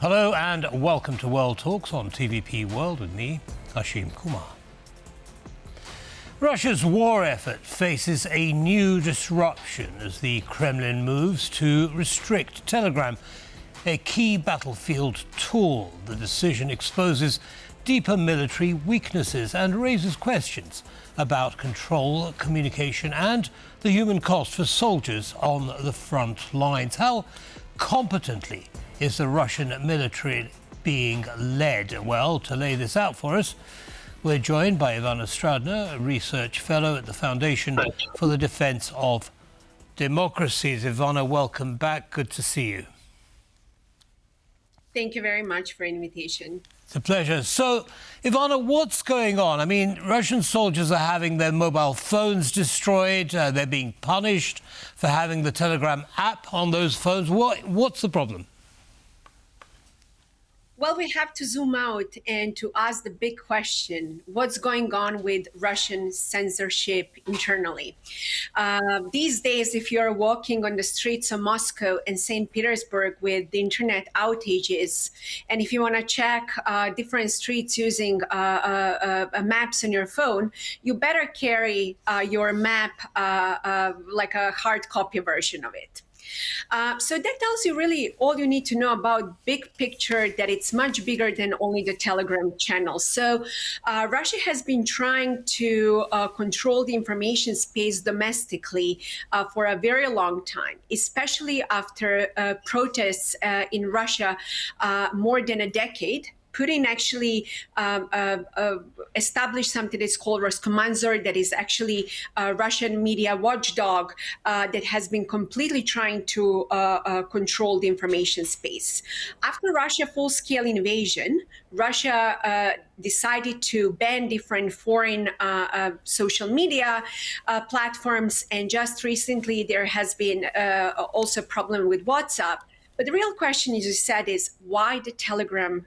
Hello and welcome to World Talks on TVP World with me, Hashim Kumar. Russia's war effort faces a new disruption as the Kremlin moves to restrict Telegram, a key battlefield tool. The decision exposes deeper military weaknesses and raises questions about control, communication and the human cost for soldiers on the front lines. How competently is the Russian military being led? Well, to lay this out for us, we're joined by Ivana Stradner, a research fellow at the Foundation for the Defense of Democracies. Ivana, welcome back. Good to see you. Thank you very much for the invitation. It's a pleasure. So, Ivana, what's going on? I mean, Russian soldiers are having their mobile phones destroyed. They're being punished for having the Telegram app on those phones. What's the problem? Well, we have to zoom out and to ask the big question, what's going on with Russian censorship internally? These days, if you're walking on the streets of Moscow and St. Petersburg with the internet outages, and if you want to check different streets using maps on your phone, you better carry your map like a hard copy version of it. So that tells you really all you need to know about big picture, that it's much bigger than only the Telegram channel. So Russia has been trying to control the information space domestically for a very long time, especially after protests in Russia more than a decade. Putin actually established something that's called Roskomnadzor, that is actually a Russian media watchdog that has been completely trying to control the information space. After Russia's full-scale invasion, Russia decided to ban different foreign social media platforms, and just recently there has been also a problem with WhatsApp. But the real question, as you said, is why the Telegram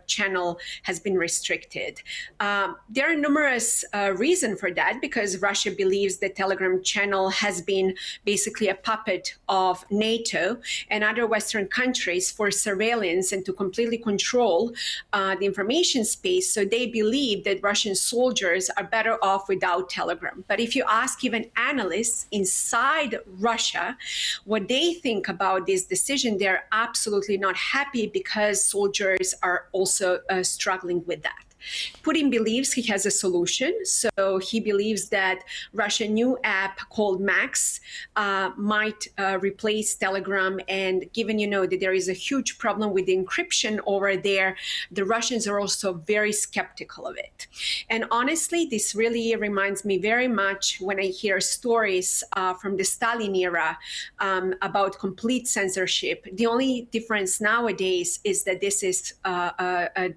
channel has been restricted. There are numerous reasons for that, because Russia believes the Telegram channel has been basically a puppet of NATO and other Western countries for surveillance and to completely control the information space. So they believe that Russian soldiers are better off without Telegram. But if you ask even analysts inside Russia what they think about this decision, they're absolutely not happy, because soldiers are also struggling with that. Putin believes he has a solution. So he believes that Russia's new app called Max might replace Telegram. And given, that there is a huge problem with the encryption over there, the Russians are also very skeptical of it. And honestly, this really reminds me very much when I hear stories from the Stalin era about complete censorship. The only difference nowadays is that this is a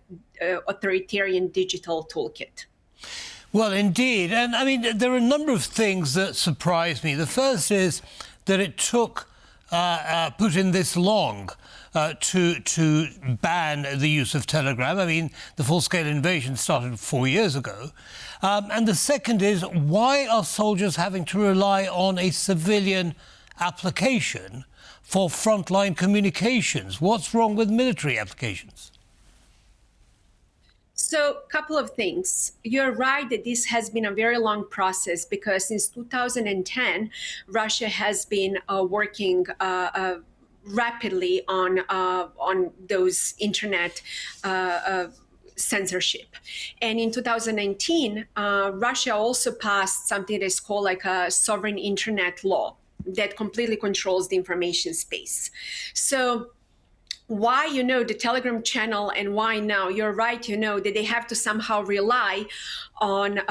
authoritarian digital toolkit. Well, indeed. And I mean, there are a number of things that surprise me. The first is that it took Putin this long to ban the use of Telegram. I mean, the full-scale invasion started 4 years ago. And the second is, why are soldiers having to rely on a civilian application for frontline communications? What's wrong with military applications? So a couple of things. You're right that this has been a very long process, because since 2010, Russia has been working rapidly on those internet censorship. And in 2019, Russia also passed something that is called like a sovereign internet law that completely controls the information space. So why, the Telegram channel and why now? You're right, that they have to somehow rely on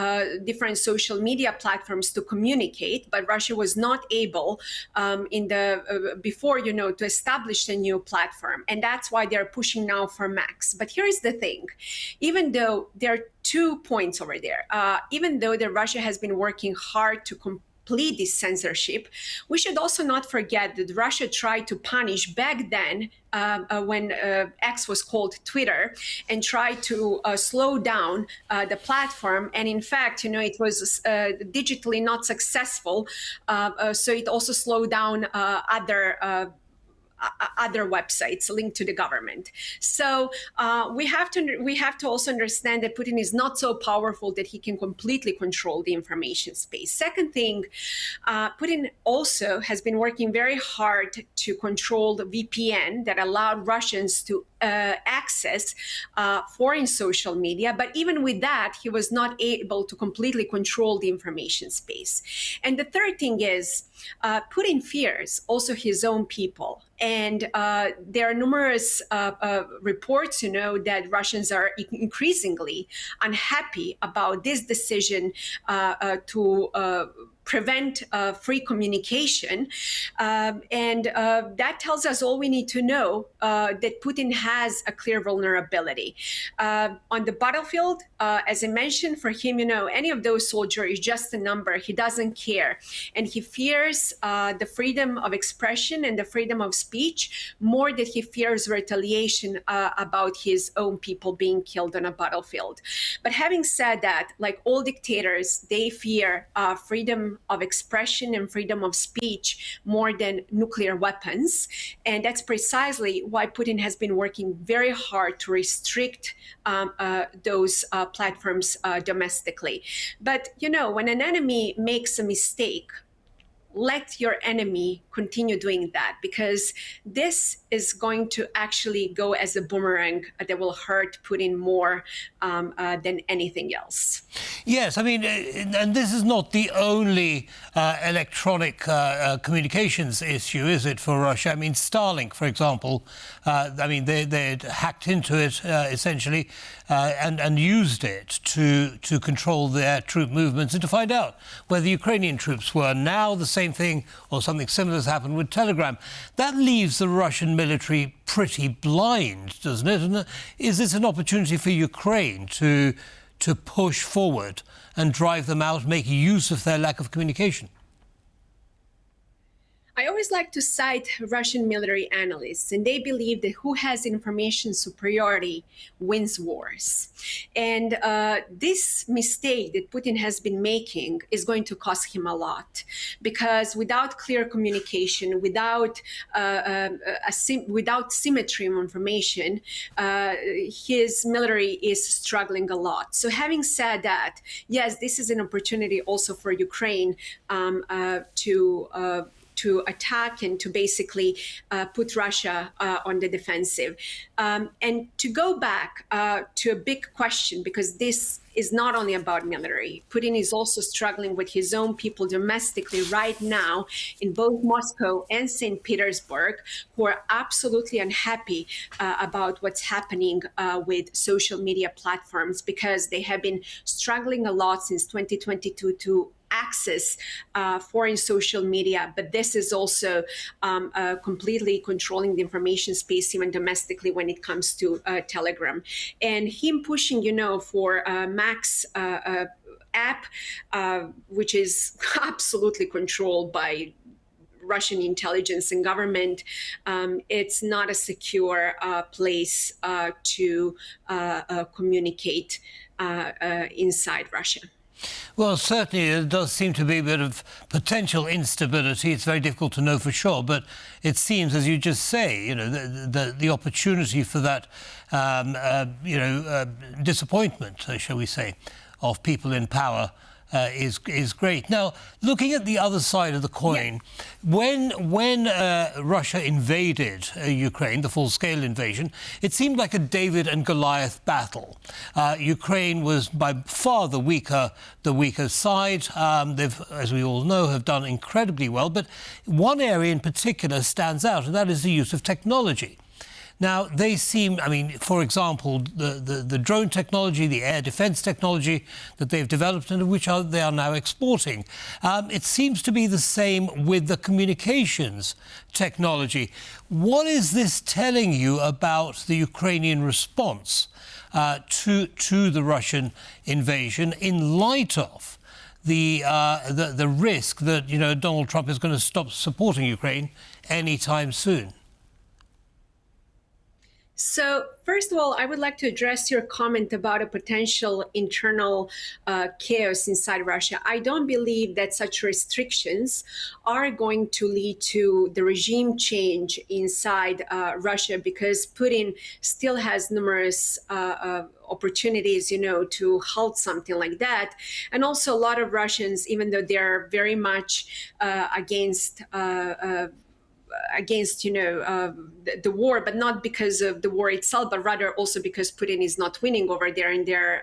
different social media platforms to communicate, but Russia was not able before, to establish a new platform. And that's why they're pushing now for Max. But here's the thing, even though there are 2 points over there, even though Russia has been working hard to complete this censorship, we should also not forget that Russia tried to punish back then when X was called Twitter, and tried to slow down the platform. And in fact, it was digitally not successful. So it also slowed down other websites linked to the government. So we have to also understand that Putin is not so powerful that he can completely control the information space. Second thing, Putin also has been working very hard to control the VPN that allowed Russians to access foreign social media. But even with that, he was not able to completely control the information space. And the third thing is Putin fears also his own people. And there are numerous reports, that Russians are increasingly unhappy about this decision to prevent free communication. And that tells us all we need to know, that Putin has a clear vulnerability. On the battlefield, as I mentioned, for him, any of those soldiers is just a number. He doesn't care. And he fears the freedom of expression and the freedom of speech more than he fears retaliation about his own people being killed on a battlefield. But having said that, like all dictators, they fear freedom of expression and freedom of speech more than nuclear weapons. And that's precisely why Putin has been working very hard to restrict those platforms domestically. But, when an enemy makes a mistake, let your enemy continue doing that, because this is going to actually go as a boomerang that will hurt Putin more than anything else. Yes, I mean, and this is not the only electronic communications issue, is it, for Russia? I mean, Starlink, for example, they hacked into it essentially and used it to control their troop movements and to find out where the Ukrainian troops were. Now the same thing or something similar has happened with Telegram. That leaves the Russian military pretty blind, doesn't it? And is this an opportunity for Ukraine to push forward and drive them out, make use of their lack of communication? I always like to cite Russian military analysts, and they believe that who has information superiority wins wars. And this mistake that Putin has been making is going to cost him a lot, because without clear communication, without symmetry of information, his military is struggling a lot. So having said that, yes, this is an opportunity also for Ukraine to attack and to basically put Russia on the defensive. And to go back to a big question, because this is not only about military. Putin is also struggling with his own people domestically right now in both Moscow and St. Petersburg, who are absolutely unhappy about what's happening with social media platforms, because they have been struggling a lot since 2022 to access foreign social media, but this is also completely controlling the information space, even domestically, when it comes to Telegram. And him pushing, for Max app, which is absolutely controlled by Russian intelligence and government, it's not a secure place to communicate inside Russia. Well, certainly there does seem to be a bit of potential instability. It's very difficult to know for sure, but it seems, as you just say, the opportunity for that, disappointment, shall we say, of people in power is great. Now, looking at the other side of the coin, when Russia invaded Ukraine, the full-scale invasion, it seemed like a David and Goliath battle. Ukraine was by far the weaker side. They've, as we all know, have done incredibly well. But one area in particular stands out, and that is the use of technology. Now, they seem, for example, the drone technology, the air defense technology that they've developed and which they are now exporting. It seems to be the same with the communications technology. What is this telling you about the Ukrainian response to the Russian invasion in light of the risk that, Donald Trump is going to stop supporting Ukraine anytime soon? So, first of all, I would like to address your comment about a potential internal chaos inside Russia. I don't believe that such restrictions are going to lead to the regime change inside Russia, because Putin still has numerous opportunities, to halt something like that. And also, a lot of Russians, even though they're very much against the war, but not because of the war itself, but rather also because Putin is not winning over there and they're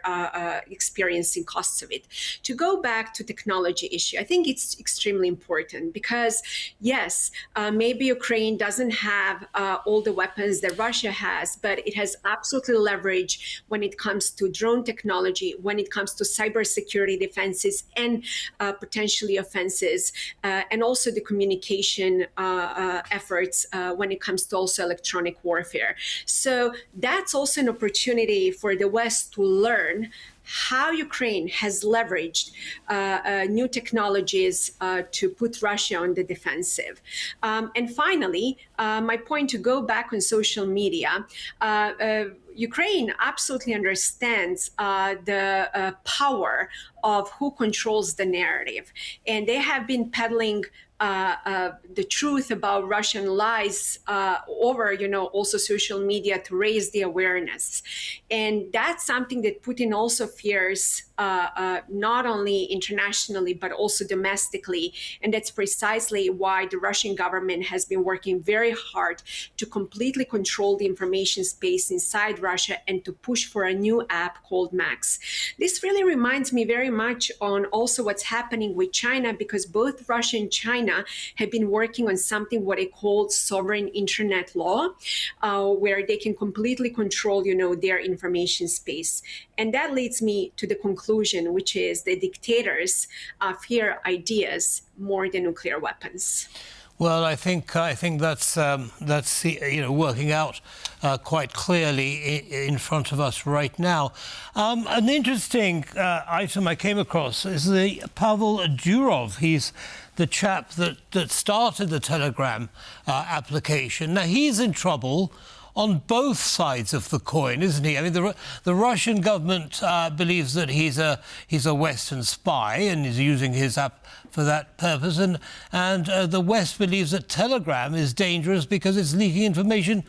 experiencing costs of it. To go back to technology issue, I think it's extremely important because yes, maybe Ukraine doesn't have all the weapons that Russia has, but it has absolutely leverage when it comes to drone technology, when it comes to cybersecurity defenses and potentially offenses, and also the communication efforts when it comes to also electronic warfare. So that's also an opportunity for the West to learn how Ukraine has leveraged new technologies to put Russia on the defensive. And finally, my point to go back on social media, Ukraine absolutely understands the power of who controls the narrative. And they have been peddling the truth about Russian lies over, also social media to raise the awareness. And that's something that Putin also fears, not only internationally, but also domestically. And that's precisely why the Russian government has been working very hard to completely control the information space inside Russia and to push for a new app called Max. This really reminds me very much on also what's happening with China, because both Russia and China have been working on something what they call sovereign internet law, where they can completely control, their information space. And that leads me to the conclusion, which is the dictators fear ideas more than nuclear weapons. Well, I think that's working out quite clearly in front of us right now. An interesting item I came across is the Pavel Durov. He's the chap that started the Telegram application. Now he's in trouble on both sides of the coin, isn't he? I mean, the Russian government believes that he's a Western spy and is using his app for that purpose, and the West believes that Telegram is dangerous because it's leaking information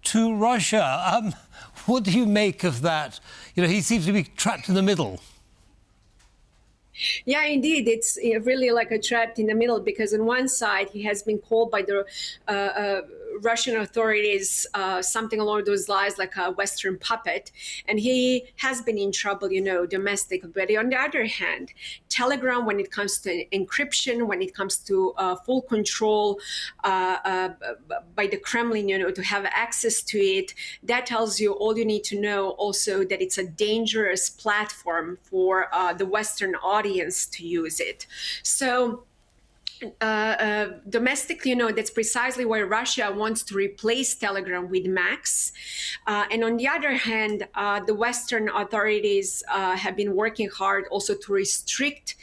to Russia. What do you make of that? He seems to be trapped in the middle. Yeah, indeed. It's really like a trapped in the middle, because on one side, he has been called by the Russian authorities something along those lines, like a Western puppet. And he has been in trouble, domestic. But on the other hand, Telegram, when it comes to encryption, when it comes to full control by the Kremlin, to have access to it, that tells you all you need to know also that it's a dangerous platform for the Western audience to use it. So domestically, that's precisely why Russia wants to replace Telegram with Max. And on the other hand, the Western authorities have been working hard also to restrict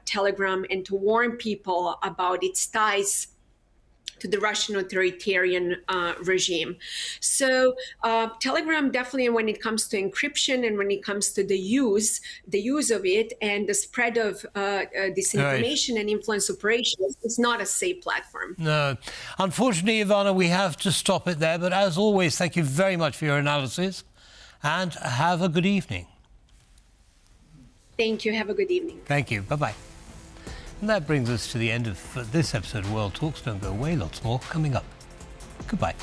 Telegram and to warn people about its ties to the Russian authoritarian regime. So Telegram definitely, when it comes to encryption and when it comes to the use of it and the spread of disinformation and influence operations, it's not a safe platform. No. Unfortunately, Ivana, we have to stop it there. But as always, thank you very much for your analysis and have a good evening. Thank you. Have a good evening. Thank you. Bye-bye. And that brings us to the end of this episode of World Talks. Don't go away, lots more coming up. Goodbye.